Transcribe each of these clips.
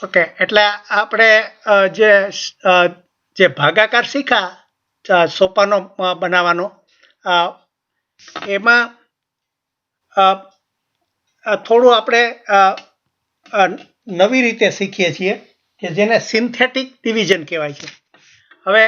Okay, એટલે આપણે જે ભાગાકાર શીખ્યા સોપાનો બનાવવાનો, એમાં થોડું આપણે નવી રીતે શીખીએ છીએ કે જેને સિન્થેટિક ડિવિઝન કહેવાય છે. હવે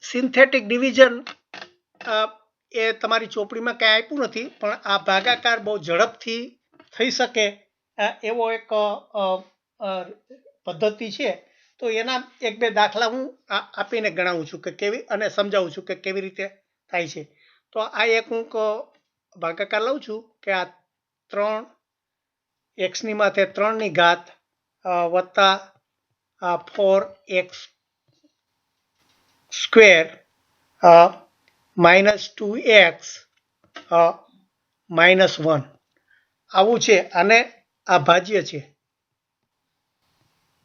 સિન્થેટિક ડિવિઝન એ તમારી ચોપડીમાં કાંઈ આપ્યું નથી, પણ આ ભાગાકાર બહુ ઝડપથી થઈ શકે એવો એક પદ્ધતિ છે. તો એના એક બે દાખલા હું આપીને ગણાવું છું કે કેવી, અને સમજાવું છું કે કેવી રીતે થાય છે. તો આ એક હું ભાગાકાર લઉં છું કે આ 3 x ની માથે 3 ની ઘાત વત્તા 4x સ્ક્વેર -2x -1 આવું છે, અને આ ભાજ્ય છે.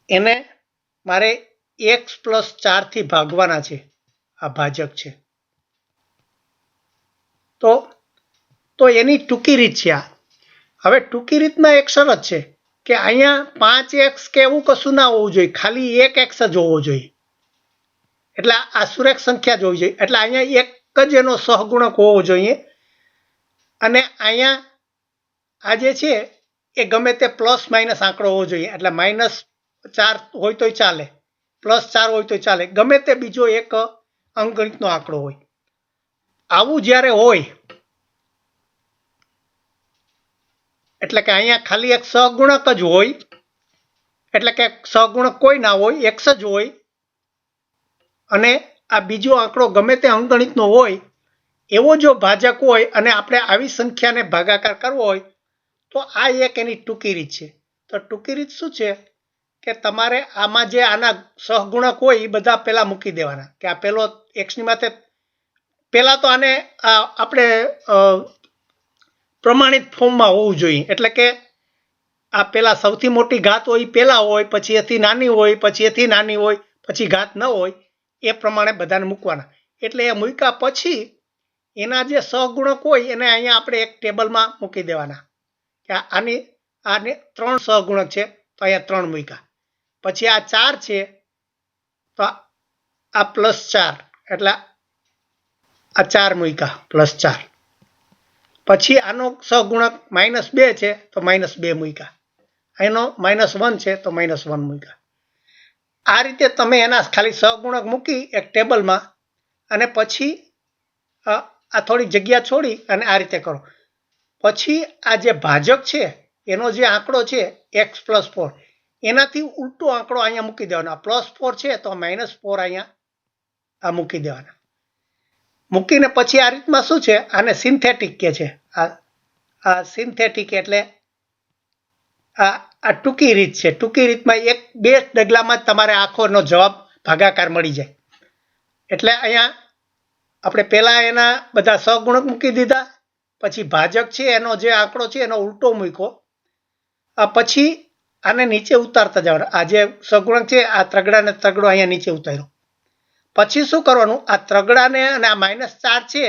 એને મારે x + 4 થી ભાગવાના છે. આ ભાજક છે. તો એની ટૂંકી રીત છે આ. હવે ટૂંકી રીતમાં એક શરત છે કે અહીંયા 5x કે એવું કશું ના હોવું જોઈએ, ખાલી 1x જ હોવો જોઈએ. એટલે આ સુરેખ સંખ્યા જ હોવી જોઈએ. એટલે અહીંયા એક જ એનો સહગુણક હોવો જોઈએ, અને અહીંયા આ જે છે એ ગમે તે પ્લસ માઇનસ આંકડો હોવો જોઈએ. એટલે -4 હોય તોય ચાલે, +4 હોય તોય ચાલે, ગમે તે બીજો એક અંકગણિતનો આંકડો હોય. આવું જ્યારે હોય એટલે કે અહીંયા ખાલી એક સહગુણક જ હોય, એટલે કે સહગુણક કોઈ ના હોય, x જ હોય, અને આ બીજો આંકડો ગમે તે અંકગણિતનો હોય એવો જો ભાજક હોય, અને આપણે આવી સંખ્યાને ભાગાકાર કરવો હોય તો આ એક એની ટૂંકી રીત છે. તો ટૂંકી રીત શું છે કે તમારે આમાં જે આના સહગુણક હોય એ બધા પહેલા મૂકી દેવાના. કે આ પેલો x ની માથે પહેલા તો આને આપણે પ્રમાણિત ફોર્મમાં હોવું જોઈએ. એટલે કે આ પેલા સૌથી મોટી ઘાત હોય પહેલા હોય, પછી એથી નાની હોય, પછી એથી નાની હોય, પછી ઘાત ન હોય, એ પ્રમાણે બધાને મૂકવાના. એટલે એ મૂક્યા પછી એના જે સહગુણક હોય એને અહીંયા આપણે એક ટેબલમાં મૂકી દેવાના. કે આને 3 સહગુણક છે તો અહીંયા 3 મૂક્યા. પછી આ 4 છે તો આ +4, એટલે આ 4 મૂક્યા +4. પછી આનો સહગુણક -2 છે તો -2 મૂક્યા. એનો -1 છે તો -1 મૂક્યા. આ રીતે તમે એના ખાલી સહગુણક મૂકી એક ટેબલમાં, અને પછી આ થોડી જગ્યા છોડી અને આ રીતે કરો. પછી આ જે ભાજક છે એનો જે આંકડો છે x + 4, એનાથી ઉલટો આંકડો અહીંયા મૂકી દેવાનો. +4 છે તો -4 અહીંયા આ મૂકી દેવાના. મૂકીને પછી આ રીતમાં શું છે, આને સિન્થેટિક કે છે. આ સિન્થેટિક એટલે આ ટૂંકી રીત છે. ટૂંકી રીતમાં 1-2 ડગલામાં જ તમારે આખોનો જવાબ ભાગાકાર મળી જાય. એટલે અહીંયા આપણે પહેલા એના બધા સહગુણક મૂકી દીધા, પછી ભાજક છે એનો જે આંકડો છે એનો ઉલટો મૂક્યો, પછી આને નીચે ઉતારતા જવાનું. આ જે સહગુણક છે આ ત્રગડાને ત્રગડો અહીંયા નીચે ઉતાર્યો. પછી શું કરવાનું, આ ત્રગડાને અને આ -4 છે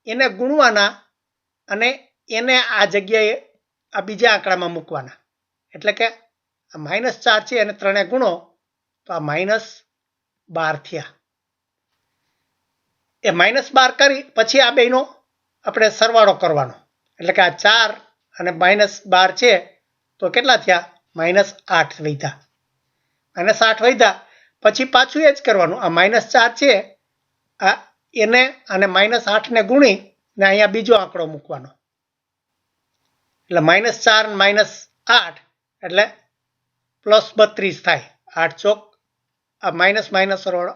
એને ગુણવાના, અને એને આ જગ્યાએ આ બીજા આંકડામાં મૂકવાના. એટલે કે આ -4 છે એને 3 ગુણો તો આ -12 થયા. એ -12 કરી પછી આ બેનો આપણે સરવાળો કરવાનો. એટલે કે આ 4 અને -12 છે તો કેટલા થયા, -8 વધ્યા. -8 વધ્યા પછી પાછું એ જ કરવાનું. આ -4 છે આ એને અને -8 ને ગુણી ને અહીંયા બીજો આંકડો મૂકવાનો. એટલે -4 -8 એટલે +32 થાય. 8 ચોક આ માઇનસ સરવાળો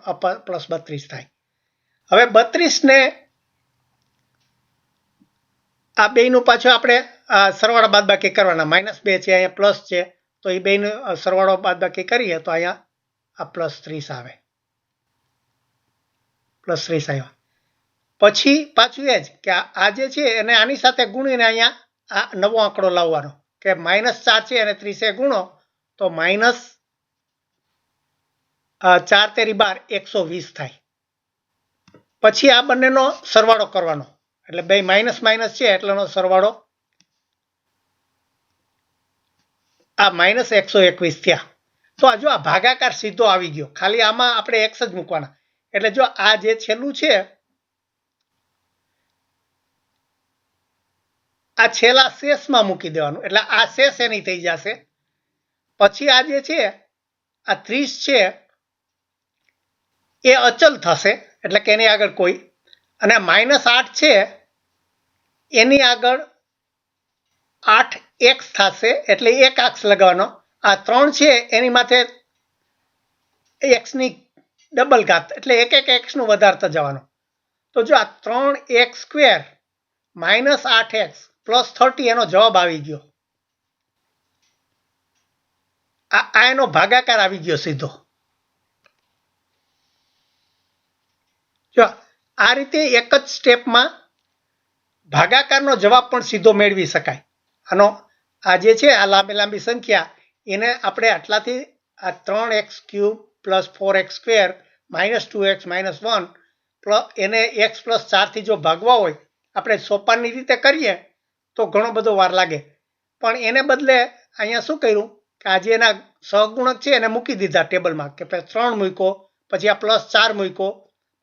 +32 થાય. હવે 32 ને આ બેનું પાછું આપણે સરવાળા બાદબાકી કરવાના. -2 છે અહીંયા પ્લસ છે તો એ બેનો સરવાળો બાદબાકી કરીએ તો અહીંયા આ +30 આવે. +30 આવ્યા. પછી પાછું એ જ કે આ જે છે એને આની સાથે ગુણીને અહીંયા આ નવો આંકડો લાવવાનો કે -4 છે અને 30 ગુણો તો -4 તેરી 12 120 થાય. પછી આ બંનેનો સરવાળો કરવાનો. એટલે બે માઇનસ છે એટલેનો સરવાળો આ -121 થયા. તો આ જો આ ભાગાકાર સીધો આવી ગયો, ખાલી આમાં આપણે x જ મૂકવાના. એટલે જો આ જે છેલ્લું છે આ છેલ્લા શેષમાં મૂકી દેવાનું, એટલે આ શેષ એની થઈ જશે. પછી આ જે છે આ 30 છે એ અચલ થશે, એટલે કે એની આગળ કોઈ, અને -8 છે એની આગળ 8x થશે, એટલે એક અક્ષ લગાવવાનો. આ 3 છે એની માથે x ની ડબલ ઘાત, એટલે એક x નું વધારતા જવાનું. તો જો આ 3x² -8x +30 એનો જવાબ આવી ગયો. આ એનો ભાગાકાર આવી ગયો સીધો. જો આ રીતે એક જ સ્ટેપમાં ભાગાકારનો જવાબ પણ સીધો મેળવી શકાય. આનો આ જે છે આ લાંબી સંખ્યા એને આપણે આટલાથી આ 3x³ + 4x² -2x -1 એને x + 4 થી જો ભાગવા હોય, આપણે સોપાનની રીતે કરીએ તો ઘણો બધો વાર લાગે. પણ એને બદલે અહીંયા શું કર્યું કે આજે એના સહગુણક છે એને મૂકી દીધા ટેબલમાં, કે 3 મૂક્યો, પછી આ +4 મૂક્યો,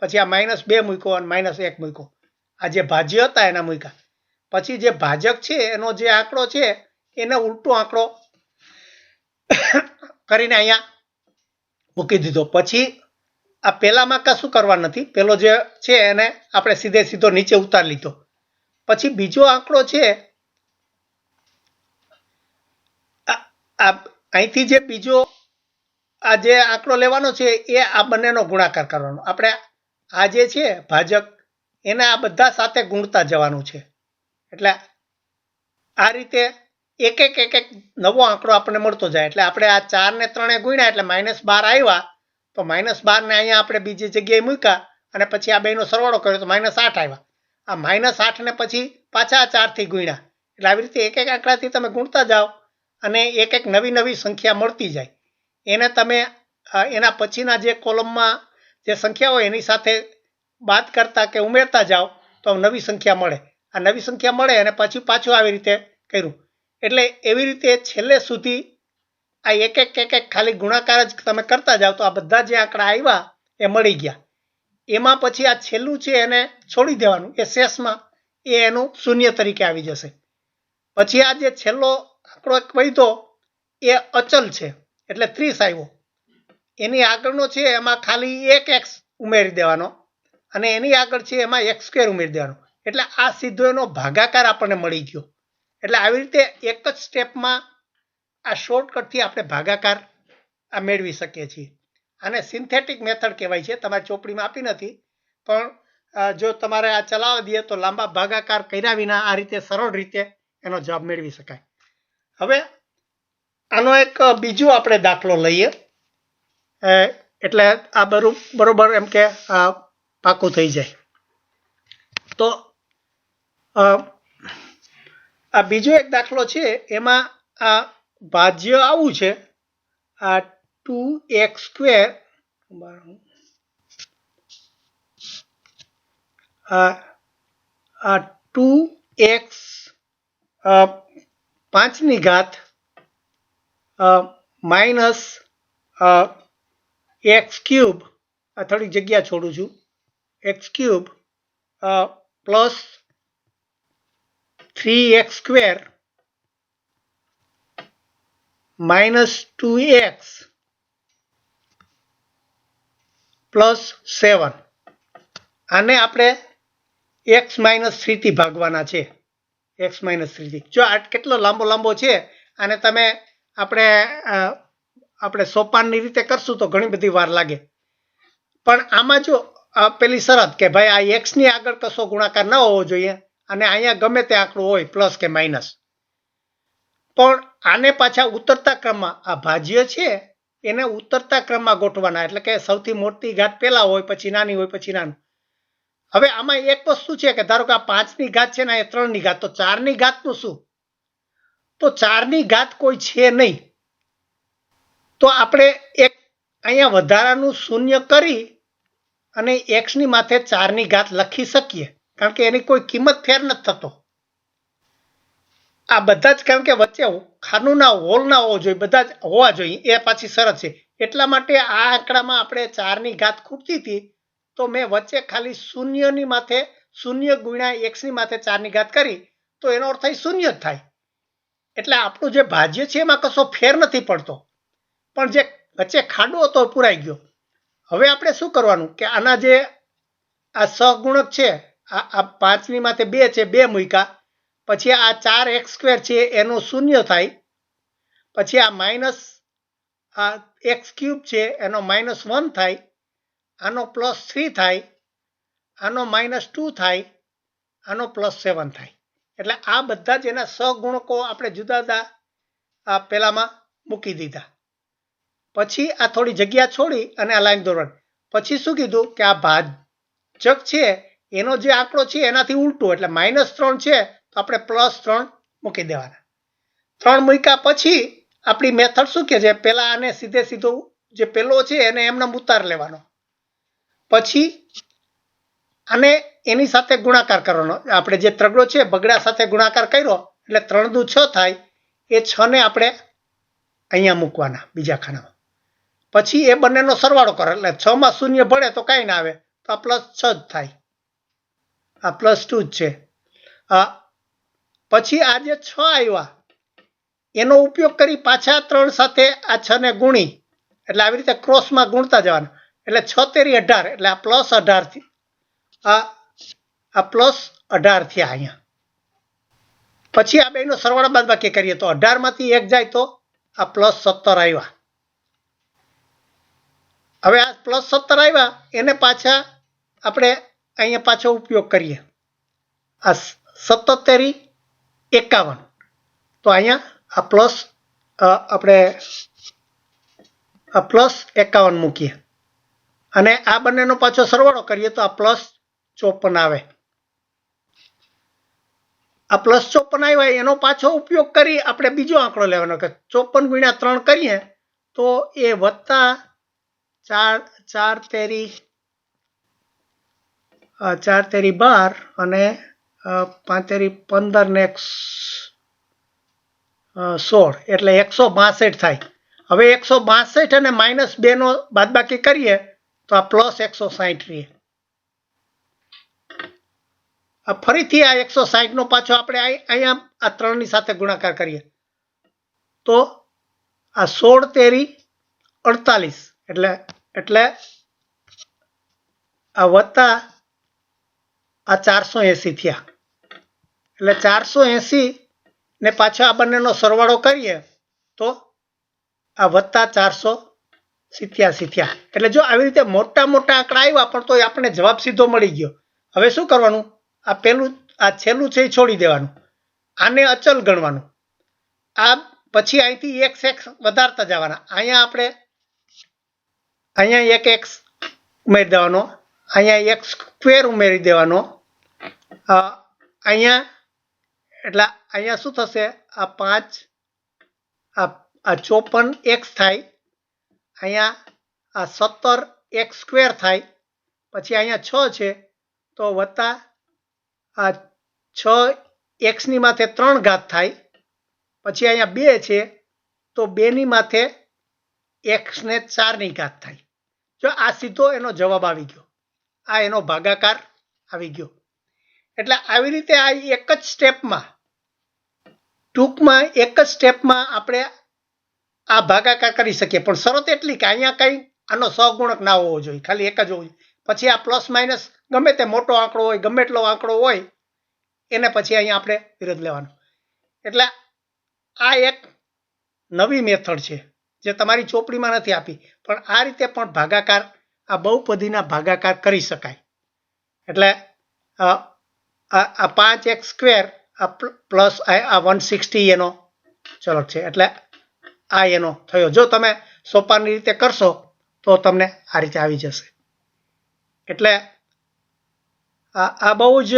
પછી આ -2 મૂક્યો અને -1 મૂક્યો. આ જે ભાજ્ય હતા એના મૂક્યા. પછી જે ભાજક છે એનો જે આંકડો છે એને ઉલટો આંકડો કરીને અહીંયા મૂકી દીધો. પછી આ પહેલામાં કશું કરવા નથી, પેલો જે છે એને આપણે સીધો નીચે ઉતારી લીધો. પછી બીજો આંકડો છે અહીંથી જે બીજો આ જે આંકડો લેવાનો છે એ આ બંનેનો ગુણાકાર કરવાનો. આપણે આ જે છે ભાજક એને આ બધા સાથે ગુણતા જવાનું છે. એટલે આ રીતે એક એક નવો આંકડો આપણને મળતો જાય. એટલે આપણે આ 4 ને 3 ગુણ્યા એટલે -12 આવ્યા, તો -12 ને અહીંયા આપણે બીજી જગ્યાએ મૂક્યા અને પછી આ બેનો સરવાળો કર્યો તો -8 આવ્યા. આ -8 ને પછી પાછા 4 થી ગુણ્યા. એટલે આવી રીતે એક આંકડાથી તમે ગુણતા જાઓ અને એક નવી સંખ્યા મળતી જાય. એને તમે એના પછીના જે કોલમમાં જે સંખ્યા હોય એની સાથે બાદ કરતા કે ઉમેરતા જાઓ તો નવી સંખ્યા મળે. આ નવી સંખ્યા મળે અને પછી પાછું આવી રીતે કર્યું. એટલે એવી રીતે છેલ્લે સુધી આ એક ખાલી ગુણાકાર જ તમે કરતા જાઓ તો આ બધા જે આંકડા આવ્યા એ મળી ગયા. એમાં પછી આ છેલ્લું છે એને છોડી દેવાનું, એ શેષમાં એ એનું શૂન્ય તરીકે આવી જશે. પછી આ જે છેલ્લો આંકડો વધ્યો એ અચલ છે, એટલે 30 આવ્યો. એની આગળનો છે એમાં ખાલી એક x ઉમેરી દેવાનો અને એની આગળ છે એમાં x² ઉમેરી દેવાનો. એટલે આ સીધો એનો ભાગાકાર આપણને મળી ગયો. એટલે આવી રીતે એક જ સ્ટેપમાં આ શોર્ટકટથી આપણે ભાગાકાર આ મેળવી શકીએ છીએ. આને સિન્થેટિક મેથડ કહેવાય છે. તમારી ચોપડીમાં આપી નથી, પણ જો તમારે આ ચલાવવા દઈએ તો લાંબા ભાગાકાર કર્યા વિના આ રીતે સરળ રીતે એનો જવાબ મેળવી શકાય. હવે આનો એક બીજો આપણે દાખલો લઈએ, એટલે આ બરોબર એમ કે પાકું થઈ જાય. તો આ બીજો એક દાખલો છે, એમાં આ ભાજ્ય આવું છે, આ 2x² આ 2x 5 ની ઘાત -x³ આ થોડી જગ્યા છોડું છું, x³ plus 3x² -2x plus 7. આને આપણે x - 3 થી ભાગવાના છે. x - 3 થી. જો આ કેટલો લાંબો છે, અને તમે આપણે સોપાનની રીતે કરશું તો ઘણી બધી વાર લાગે. પણ આમાં જો પેલી શરત કે ભાઈ આ x ની આગળ કશો ગુણાકાર ન હોવો જોઈએ અને અહીંયા ગમે તે આંકડો હોય પ્લસ કે માઇનસ. પણ આને પાછા ઉતરતા ક્રમમાં આ ભાજ્ય છે એને ઉતરતા ક્રમમાં ગોઠવાના, એટલે કે સૌથી મોટી ઘાત પહેલા હોય, પછી નાની હોય, પછી નાનું. હવે આમાં એક વસ્તુ છે કે ધારો કે આ 5 ની ઘાત છે ને એ 3 ની ઘાત, તો 4 ની ઘાતનું શું? તો 4 ની ઘાત કોઈ છે નહીં. તો આપણે એક અહીંયા વધારાનું શૂન્ય કરી અને x ની માથે 4 ની ઘાત લખી શકીએ, કારણ કે એની કોઈ કિંમત ફેર નથી થતો. આ બધા જ કારણ કે વચ્ચે ખાનુંના હોલ ના હોવો જોઈએ, બધા જ હોવા જોઈએ, એ પાછી શરત છે. એટલા માટે આ આંકડામાં આપણે 4ની ઘાત ખૂટતી હતી, તો મેં વચ્ચે ખાલી શૂન્યની માથે 0 ગુણ્યા x ની માથે 4ની ઘાત કરી, તો એનો અર્થ થાય 0 જ થાય. એટલે આપણું જે ભાજ્ય છે એમાં કશો ફેર નથી પડતો, પણ જે વચ્ચે ખાડો હતો પૂરાઈ ગયો. હવે આપણે શું કરવાનું કે આના જે આ સહગુણક છે, આ 5ની માથે 2 છે, 2 મૂક્યા, પછી આ 4x² છે એનો 0 થાય, પછી આ માઇનસ આ x³ છે એનો -1 થાય, આનો +3 થાય, આનો -2 થાય, આનો +7 થાય. એટલે આ બધા જ એના સહગુણકો આપણે જુદા જુદા આ પેલામાં મૂકી દીધા. પછી આ થોડી જગ્યા છોડી અને આ લાઈન દોરવાની. પછી શું કીધું કે આ ભાજક છે એનો જે આંકડો છે એનાથી ઉલટું, એટલે -3 છે તો આપણે +3 મૂકી દેવાના. 3 મૂક્યા પછી આપણી મેથડ શું કે છે, પેલા આને સીધે સીધું જે પેલો છે એને એમને ઉતાર લેવાનો, પછી આને એની સાથે ગુણાકાર કરવાનો. આપણે જે ત્રગડો છે બગડા સાથે ગુણાકાર કર્યો એટલે 3 દુ 6 થાય, એ 6 ને આપણે અહીંયા મૂકવાના બીજા ખાનામાં. પછી એ બંનેનો સરવાળો કરો એટલે 6 માં 0 ભળે તો કાંઈ ના આવે, તો આ +6 જ થાય, આ +2 જ છે. પછી આ જે 6 આવ્યા એનો ઉપયોગ કરી પાછા 3 સાથે આ 6 ને ગુણી, એટલે આવી રીતે ક્રોસમાં ગુણતા જવાનું, એટલે 6 તેરી 18, એટલે આ +18 થી આ +18 થયા અહીંયા. પછી આ બેનો સરવાળો બાદબાકી કરીએ તો 18 માંથી 1 જાય તો આ +17 આવ્યા. હવે આ +17 આવ્યા એને પાછા આપણે અહીંયા પાછો ઉપયોગ કરીએ, આ 17 તેરી 51, તો અહીંયા આ પ્લસ આપણે આ +51 મૂકીએ અને આ બંનેનો પાછો સરવાળો કરીએ તો આ +54 આવે. આ +54 આવ્યા એનો પાછો ઉપયોગ કરી આપણે બીજો આંકડો લેવાનો કે 54 ગુણ્યા 3 કરીએ તો એ વત્તા 4 તેરી 12 અને 5 તેરી 15 ને 16 એટલે 162 થાય. હવે 162 અને -2 નો બાદબાકી કરીએ તો આ +160 રહે. ફરીથી આ 160 નો પાછો આપણે અહીંયા આ 3 ની સાથે ગુણાકાર કરીએ તો આ 16 તેરી 48 એટલે આ વત્તા આ 480 થયા. એટલે 480 ને પાછા આ બંનેનો સરવાળો કરીએ તો આ વત્તા 487 થયા. એટલે જો આવી રીતે મોટા મોટા આંકડા આવ્યા પણ તો આપણને જવાબ સીધો મળી ગયો. હવે શું કરવાનું, આ પેલું આ છેલ્લું છે એ છોડી દેવાનું, આને અચલ ગણવાનું. આ પછી અહીંથી x વધારતા જવાના. અહીંયા એક x ઉમેરી દેવાનો, અહીંયા x² ઉમેરી દેવાનો, અહીંયા એટલે અહીંયા શું થશે, આ 5 આ 54x થાય, અહીંયા આ 17x² થાય, પછી અહીંયા 6 છે તો વત્તા આ 6x ની માથે 3 ઘાત થાય, પછી અહીંયા 2 છે તો 2 ની માથે x ને 4 ની ઘાત થાય. જો આ સીધો એનો જવાબ આવી ગયો, આ એનો ભાગાકાર આવી ગયો. એટલે આવી રીતે આ એક જ સ્ટેપમાં, ટૂંકમાં એક જ સ્ટેપમાં આપણે આ ભાગાકાર કરી શકીએ. પણ શરત એટલી કે અહીંયા કંઈ આનો સહગુણક ના હોવો જોઈએ, ખાલી એક જ હોવો જોઈએ. પછી આ પ્લસ માઇનસ ગમે તે મોટો આંકડો હોય, ગમે એટલો આંકડો હોય, એને પછી અહીંયા આપણે વિરોધ લેવાનો. એટલે આ એક નવી મેથડ છે જે તમારી ચોપડીમાં નથી આપી, પણ આ રીતે પણ ભાગાકાર, આ બહુપદીના ભાગાકાર કરી શકાય. એટલે આ 5x² આ પ્લસ આ 160 એનો ચલક છે. એટલે આ એનો થયો. જો તમે સોપાનની રીતે કરશો તો તમને આ રીતે આવી જશે. એટલે આ બહુ જ